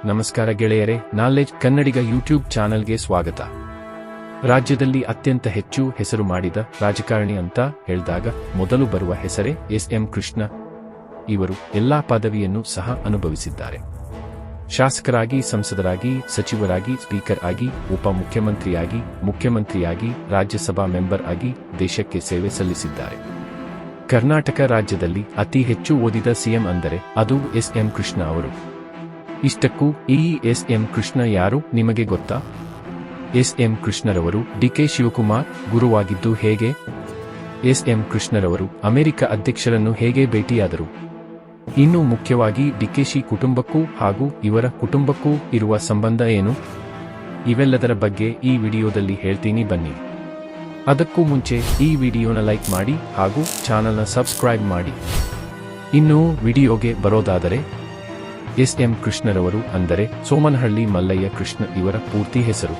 ನಮಸ್ಕಾರ ಗೆಳೆಯರೇ, ನಾಲೆಜ್ ಕನ್ನಡಿಗ ಯೂಟ್ಯೂಬ್ ಚಾನೆಲ್ಗೆ ಸ್ವಾಗತ. ರಾಜ್ಯದಲ್ಲಿ ಅತ್ಯಂತ ಹೆಚ್ಚು ಹೆಸರು ಮಾಡಿದ ರಾಜಕಾರಣಿ ಅಂತ ಹೇಳಿದಾಗ ಮೊದಲು ಬರುವ ಹೆಸರೇ ಎಸ್.ಎಂ. ಕೃಷ್ಣ. ಇವರು ಎಲ್ಲಾ ಪದವಿಯನ್ನು ಸಹ ಅನುಭವಿಸಿದ್ದಾರೆ. ಶಾಸಕರಾಗಿ, ಸಂಸದರಾಗಿ, ಸಚಿವರಾಗಿ, ಸ್ಪೀಕರ್ ಆಗಿ, ಉಪಮುಖ್ಯಮಂತ್ರಿಯಾಗಿ, ಮುಖ್ಯಮಂತ್ರಿಯಾಗಿ, ರಾಜ್ಯಸಭಾ ಮೆಂಬರ್ ಆಗಿ ದೇಶಕ್ಕೆ ಸೇವೆ ಸಲ್ಲಿಸಿದ್ದಾರೆ. ಕರ್ನಾಟಕ ರಾಜ್ಯದಲ್ಲಿ ಅತಿ ಹೆಚ್ಚು ಓದಿದ ಸಿಎಂ ಅಂದರೆ ಅದು ಎಸ್.ಎಂ. ಕೃಷ್ಣ ಅವರು. ಇಷ್ಟಕ್ಕೂ ಈ ಎಸ್.ಎಂ. ಕೃಷ್ಣ ಯಾರು ನಿಮಗೆ ಗೊತ್ತಾ? ಎಸ್.ಎಂ. ಕೃಷ್ಣರವರು ಡಿ.ಕೆ. ಶಿವಕುಮಾರ್ ಗುರುವಾಗಿದ್ದು ಹೇಗೆ? ಎಸ್.ಎಂ. ಕೃಷ್ಣರವರು ಅಮೆರಿಕ ಅಧ್ಯಕ್ಷರನ್ನು ಹೇಗೆ ಭೇಟಿಯಾದರು? ಇನ್ನು ಮುಖ್ಯವಾಗಿ ಡಿ.ಕೆ.ಶಿ ಕುಟುಂಬಕ್ಕೂ ಹಾಗೂ ಇವರ ಕುಟುಂಬಕ್ಕೂ ಇರುವ ಸಂಬಂಧ ಏನು? ಇವೆಲ್ಲದರ ಬಗ್ಗೆ ಈ ವಿಡಿಯೋದಲ್ಲಿ ಹೇಳ್ತೀನಿ ಬನ್ನಿ. ಅದಕ್ಕೂ ಮುಂಚೆ ಈ ವಿಡಿಯೋನ ಲೈಕ್ ಮಾಡಿ ಹಾಗೂ ಚಾನಲ್ನ ಸಬ್ಸ್ಕ್ರೈಬ್ ಮಾಡಿ. ಇನ್ನು ವಿಡಿಯೋಗೆ ಬರೋದಾದರೆ, ಎಸ್.ಎಂ. ಕೃಷ್ಣರವರು ಅಂದರೆ ಸೋಮನಹಳ್ಳಿ ಮಲ್ಲಯ್ಯ ಕೃಷ್ಣ ಇವರ ಪೂರ್ತಿ ಹೆಸರು.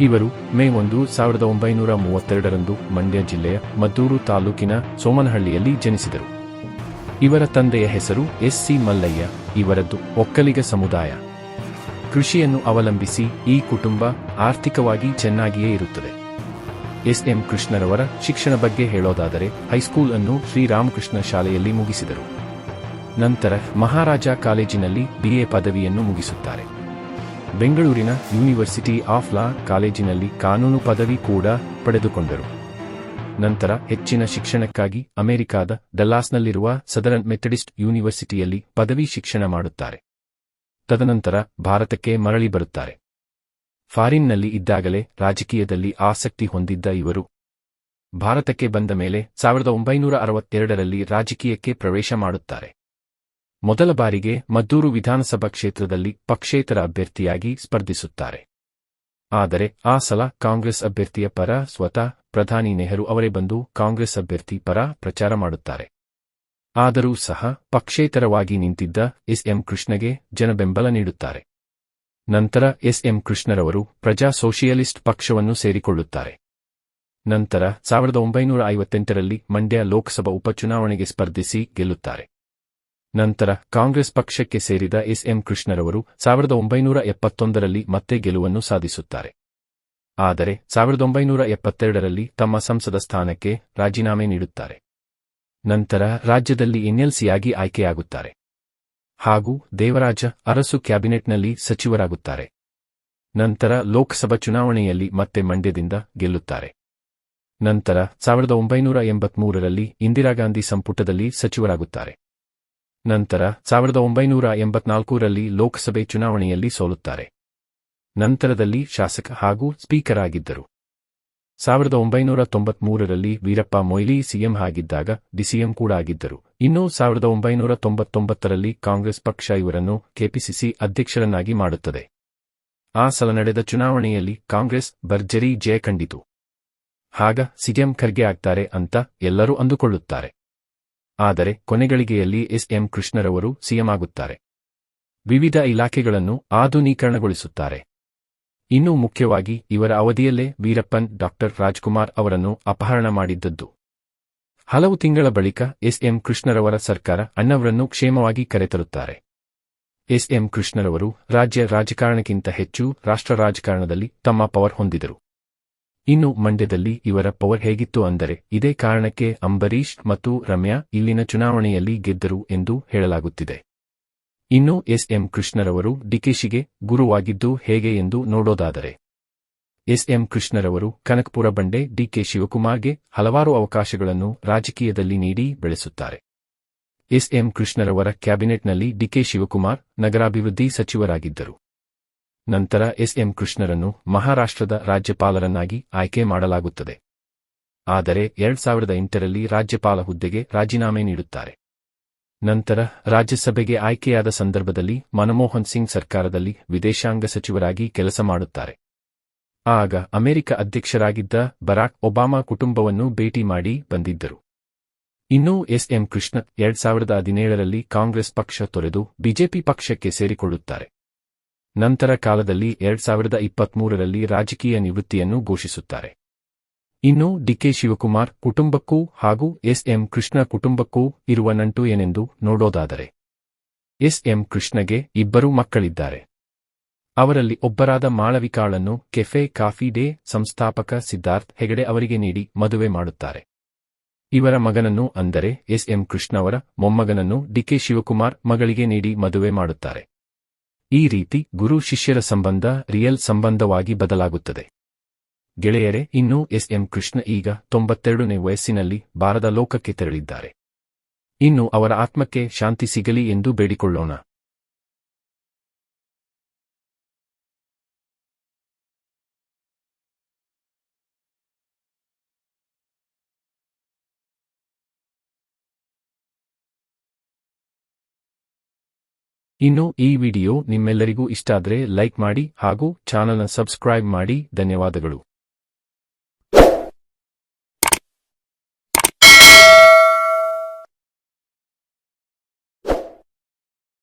ಇವರು ಮೇ 1, 1932ರಂದು ಮಂಡ್ಯ ಜಿಲ್ಲೆಯ ಮದ್ದೂರು ತಾಲೂಕಿನ ಸೋಮನಹಳ್ಳಿಯಲ್ಲಿ ಜನಿಸಿದರು. ಇವರ ತಂದೆಯ ಹೆಸರು ಎಸ್.ಸಿ. ಮಲ್ಲಯ್ಯ. ಇವರದ್ದು ಒಕ್ಕಲಿಗ ಸಮುದಾಯ. ಕೃಷಿಯನ್ನು ಅವಲಂಬಿಸಿ ಈ ಕುಟುಂಬ ಆರ್ಥಿಕವಾಗಿ ಚೆನ್ನಾಗಿಯೇ ಇರುತ್ತದೆ. ಎಸ್.ಎಂ. ಕೃಷ್ಣರವರ ಶಿಕ್ಷಣ ಬಗ್ಗೆ ಹೇಳೋದಾದರೆ, ಹೈಸ್ಕೂಲ್ ಅನ್ನು ಶ್ರೀರಾಮಕೃಷ್ಣ ಶಾಲೆಯಲ್ಲಿ ಮುಗಿಸಿದರು. ನಂತರ ಮಹಾರಾಜ ಕಾಲೇಜಿನಲ್ಲಿ BA ಪದವಿಯನ್ನು ಮುಗಿಸುತ್ತಾರೆ. ಬೆಂಗಳೂರಿನ ಯೂನಿವರ್ಸಿಟಿ ಆಫ್ ಲಾ ಕಾಲೇಜಿನಲ್ಲಿ ಕಾನೂನು ಪದವಿ ಕೂಡ ಪಡೆದುಕೊಂಡರು. ನಂತರ ಹೆಚ್ಚಿನ ಶಿಕ್ಷಣಕ್ಕಾಗಿ ಅಮೆರಿಕಾದ ಡಲ್ಲಾಸ್ನಲ್ಲಿರುವ ಸದರನ್ ಮೆಥಡಿಸ್ಟ್ ಯೂನಿವರ್ಸಿಟಿಯಲ್ಲಿ ಪದವಿ ಶಿಕ್ಷಣ ಮಾಡುತ್ತಾರೆ. ತದನಂತರ ಭಾರತಕ್ಕೆ ಮರಳಿ ಬರುತ್ತಾರೆ. ಫಾರಿನ್ನಲ್ಲಿ ಇದ್ದಾಗಲೇ ರಾಜಕೀಯದಲ್ಲಿ ಆಸಕ್ತಿ ಹೊಂದಿದ್ದ ಇವರು ಭಾರತಕ್ಕೆ ಬಂದ ಮೇಲೆ 1962ರಲ್ಲಿ ರಾಜಕೀಯಕ್ಕೆ ಪ್ರವೇಶ ಮಾಡುತ್ತಾರೆ. ಮೊದಲ ಬಾರಿಗೆ ಮದ್ದೂರು ವಿಧಾನಸಭಾ ಕ್ಷೇತ್ರದಲ್ಲಿ ಪಕ್ಷೇತರ ಅಭ್ಯರ್ಥಿಯಾಗಿ ಸ್ಪರ್ಧಿಸುತ್ತಾರೆ. ಆದರೆ ಆ ಸಲ ಕಾಂಗ್ರೆಸ್ ಅಭ್ಯರ್ಥಿಯ ಪರ ಸ್ವತಃ ಪ್ರಧಾನಿ ನೆಹರು ಅವರೇ ಬಂದು ಕಾಂಗ್ರೆಸ್ ಅಭ್ಯರ್ಥಿ ಪರ ಪ್ರಚಾರ ಮಾಡುತ್ತಾರೆ. ಆದರೂ ಸಹ ಪಕ್ಷೇತರವಾಗಿ ನಿಂತಿದ್ದ ಎಸ್.ಎಂ. ಕೃಷ್ಣಗೆ ಜನಬೆಂಬಲ ನೀಡುತ್ತಾರೆ. ನಂತರ ಎಸ್.ಎಂ. ಕೃಷ್ಣರವರು ಪ್ರಜಾ ಸೋಷಿಯಲಿಸ್ಟ್ ಪಕ್ಷವನ್ನು ಸೇರಿಕೊಳ್ಳುತ್ತಾರೆ. ನಂತರ 1958ರಲ್ಲಿ ಮಂಡ್ಯ ಲೋಕಸಭಾ ಉಪಚುನಾವಣೆಗೆ ಸ್ಪರ್ಧಿಸಿ ಗೆಲ್ಲುತ್ತಾರೆ. ನಂತರ ಕಾಂಗ್ರೆಸ್ ಪಕ್ಷಕ್ಕೆ ಸೇರಿದ ಎಸ್.ಎಂ. ಕೃಷ್ಣರವರು 1971ರಲ್ಲಿ ಮತ್ತೆ ಗೆಲುವನ್ನು ಸಾಧಿಸುತ್ತಾರೆ. ಆದರೆ 1972ರಲ್ಲಿ ತಮ್ಮ ಸಂಸದ ಸ್ಥಾನಕ್ಕೆ ರಾಜೀನಾಮೆ ನೀಡುತ್ತಾರೆ. ನಂತರ ರಾಜ್ಯದಲ್ಲಿ NLCಯಾಗಿ ಆಯ್ಕೆಯಾಗುತ್ತಾರೆ ಹಾಗೂ ದೇವರಾಜ ಅರಸು ಕ್ಯಾಬಿನೆಟ್ನಲ್ಲಿ ಸಚಿವರಾಗುತ್ತಾರೆ. ನಂತರ ಲೋಕಸಭಾ ಚುನಾವಣೆಯಲ್ಲಿ ಮತ್ತೆ ಮಂಡ್ಯದಿಂದ ಗೆಲ್ಲುತ್ತಾರೆ. ನಂತರ 1983ರಲ್ಲಿ ಇಂದಿರಾಗಾಂಧಿ ಸಂಪುಟದಲ್ಲಿ ಸಚಿವರಾಗುತ್ತಾರೆ. ನಂತರ 1984ರಲ್ಲಿ ಲೋಕಸಭೆ ಚುನಾವಣೆಯಲ್ಲಿ ಸೋಲುತ್ತಾರೆ. ನಂತರದಲ್ಲಿ ಶಾಸಕ ಹಾಗೂ ಸ್ಪೀಕರ್ ಆಗಿದ್ದರು. 1993ರಲ್ಲಿ ವೀರಪ್ಪ ಮೊಯ್ಲಿ ಸಿಎಂ ಆಗಿದ್ದಾಗ ಡಿಸಿಎಂ ಕೂಡ ಆಗಿದ್ದರು. ಇನ್ನು 1999ರಲ್ಲಿ ಕಾಂಗ್ರೆಸ್ ಪಕ್ಷ ಇವರನ್ನು ಕೆಪಿಸಿಸಿ ಅಧ್ಯಕ್ಷರನ್ನಾಗಿ ಮಾಡುತ್ತದೆ. ಆ ಸಲ ನಡೆದ ಚುನಾವಣೆಯಲ್ಲಿ ಕಾಂಗ್ರೆಸ್ ಭರ್ಜರಿ ಜಯ ಕಂಡಿತು. ಆಗ ಸಿಎಂ ಖರ್ಗೆ ಆಗ್ತಾರೆ ಅಂತ ಎಲ್ಲರೂ ಅಂದುಕೊಳ್ಳುತ್ತಾರೆ. ಆದರೆ ಕೊನೆಗಳಿಗೆಯಲ್ಲಿ ಎಸ್.ಎಂ. ಕೃಷ್ಣರವರು ಸಿಎಂ ಆಗುತ್ತಾರೆ. ವಿವಿಧ ಇಲಾಖೆಗಳನ್ನು ಆಧುನೀಕರಣಗೊಳಿಸುತ್ತಾರೆ. ಇನ್ನೂ ಮುಖ್ಯವಾಗಿ ಇವರ ಅವಧಿಯಲ್ಲೇ ವೀರಪ್ಪನ್ ಡಾಕ್ಟರ್ ರಾಜ್ಕುಮಾರ್ ಅವರನ್ನು ಅಪಹರಣ ಮಾಡಿದ್ದದ್ದು. ಹಲವು ತಿಂಗಳ ಬಳಿಕ ಎಸ್.ಎಂ. ಕೃಷ್ಣರವರ ಸರ್ಕಾರ ಅಣ್ಣವರನ್ನು ಕ್ಷೇಮವಾಗಿ ಕರೆತರುತ್ತಾರೆ. ಎಸ್.ಎಂ. ಕೃಷ್ಣರವರು ರಾಜ್ಯ ರಾಜಕಾರಣಕ್ಕಿಂತ ಹೆಚ್ಚು ರಾಷ್ಟ್ರ ರಾಜಕಾರಣದಲ್ಲಿ ತಮ್ಮ ಪವರ್ ಹೊಂದಿದರು. ಇನ್ನು ಮಂಡ್ಯದಲ್ಲಿ ಇವರ ಪವರ್ ಹೇಗಿತ್ತು ಅಂದರೆ, ಇದೇ ಕಾರಣಕ್ಕೆ ಅಂಬರೀಶ್ ಮತ್ತು ರಮ್ಯಾ ಇಲ್ಲಿನ ಚುನಾವಣೆಯಲ್ಲಿ ಗೆದ್ದರು ಎಂದು ಹೇಳಲಾಗುತ್ತಿದೆ. ಇನ್ನು ಎಸ್.ಎಂ. ಕೃಷ್ಣರವರು ಡಿ.ಕೆ.ಶಿಗೆ ಗುರುವಾಗಿದ್ದು ಹೇಗೆ ಎಂದು ನೋಡೋದಾದರೆ, ಎಸ್.ಎಂ. ಕೃಷ್ಣರವರು ಕನಕಪುರ ಬಂಡೆ ಡಿ.ಕೆ. ಶಿವಕುಮಾರ್ಗೆ ಹಲವಾರು ಅವಕಾಶಗಳನ್ನು ರಾಜಕೀಯದಲ್ಲಿ ನೀಡಿ ಬೆಳೆಸುತ್ತಾರೆ. ಎಸ್.ಎಂ. ಕೃಷ್ಣರವರ ಕ್ಯಾಬಿನೆಟ್ನಲ್ಲಿ ಡಿ.ಕೆ. ಶಿವಕುಮಾರ್ ನಗರಾಭಿವೃದ್ಧಿ ಸಚಿವರಾಗಿದ್ದರು. ನಂತರ ಎಸ್.ಎಂ. ಕೃಷ್ಣರನ್ನು ಮಹಾರಾಷ್ಟ್ರದ ರಾಜ್ಯಪಾಲರನ್ನಾಗಿ ಆಯ್ಕೆ ಮಾಡಲಾಗುತ್ತದೆ. ಆದರೆ 2008ರಲ್ಲಿ ರಾಜ್ಯಪಾಲ ಹುದ್ದೆಗೆ ರಾಜೀನಾಮೆ ನೀಡುತ್ತಾರೆ. ನಂತರ ರಾಜ್ಯಸಭೆಗೆ ಆಯ್ಕೆಯಾದ ಸಂದರ್ಭದಲ್ಲಿ ಮನಮೋಹನ್ ಸಿಂಗ್ ಸರ್ಕಾರದಲ್ಲಿ ವಿದೇಶಾಂಗ ಸಚಿವರಾಗಿ ಕೆಲಸ ಮಾಡುತ್ತಾರೆ. ಆಗ ಅಮೆರಿಕ ಅಧ್ಯಕ್ಷರಾಗಿದ್ದ ಬರಾಕ್ ಒಬಾಮಾ ಕುಟುಂಬವನ್ನು ಭೇಟಿ ಮಾಡಿ ಬಂದಿದ್ದರು. ಇನ್ನೂ ಎಸ್.ಎಂ. ಕೃಷ್ಣ 2017ರಲ್ಲಿ ಕಾಂಗ್ರೆಸ್ ಪಕ್ಷ ತೊರೆದು ಬಿಜೆಪಿ ಪಕ್ಷಕ್ಕೆ ಸೇರಿಕೊಳ್ಳುತ್ತಾರೆ. ನಂತರ ಕಾಲದಲ್ಲಿ 2023ರಲ್ಲಿ ರಾಜಕೀಯ ನಿವೃತ್ತಿಯನ್ನು ಘೋಷಿಸುತ್ತಾರೆ. ಇನ್ನು ಡಿ.ಕೆ. ಶಿವಕುಮಾರ್ ಕುಟುಂಬಕ್ಕೂ ಹಾಗೂ ಎಸ್.ಎಂ. ಕೃಷ್ಣ ಕುಟುಂಬಕ್ಕೂ ಇರುವ ನಂಟು ಏನೆಂದು ನೋಡೋದಾದರೆ, ಎಸ್.ಎಂ. ಕೃಷ್ಣಗೆ 2 ಮಕ್ಕಳಿದ್ದಾರೆ. ಅವರಲ್ಲಿ ಒಬ್ಬರಾದ ಮಾಳವಿಕಾಳನ್ನು ಕೆಫೆ ಕಾಫಿ ಡೇ ಸಂಸ್ಥಾಪಕ ಸಿದ್ಧಾರ್ಥ್ ಹೆಗಡೆ ಅವರಿಗೆ ನೀಡಿ ಮದುವೆ ಮಾಡುತ್ತಾರೆ. ಇವರ ಮಗನನ್ನು ಅಂದರೆ ಎಸ್.ಎಂ. ಕೃಷ್ಣವರ ಮೊಮ್ಮಗನನ್ನು ಡಿ.ಕೆ. ಶಿವಕುಮಾರ್ ಮಗಳಿಗೆ ನೀಡಿ ಮದುವೆ ಮಾಡುತ್ತಾರೆ. ಈ ರೀತಿ ಗುರು ಶಿಷ್ಯರ ಸಂಬಂಧ ರಿಯಲ್ ಸಂಬಂಧವಾಗಿ ಬದಲಾಗುತ್ತದೆ. ಗೆಳೆಯರೆ, ಇನ್ನು ಎಸ್.ಎಂ. ಕೃಷ್ಣ ಈಗ 92ನೇ ವಯಸ್ಸಿನಲ್ಲಿ ಬಾರದ ಲೋಕಕ್ಕೆ ತೆರಳಿದ್ದಾರೆ. ಇನ್ನು ಅವರ ಆತ್ಮಕ್ಕೆ ಶಾಂತಿ ಸಿಗಲಿ ಎಂದು ಬೇಡಿಕೊಳ್ಳೋಣ. ಇನ್ನು ಈ ವಿಡಿಯೋ ನಿಮ್ಮೆಲ್ಲರಿಗೂ ಇಷ್ಟಾದ್ರೆ ಲೈಕ್ ಮಾಡಿ ಹಾಗೂ ಚಾನಲ್ನ ಸಬ್ಸ್ಕ್ರೈಬ್ ಮಾಡಿ. ಧನ್ಯವಾದಗಳು.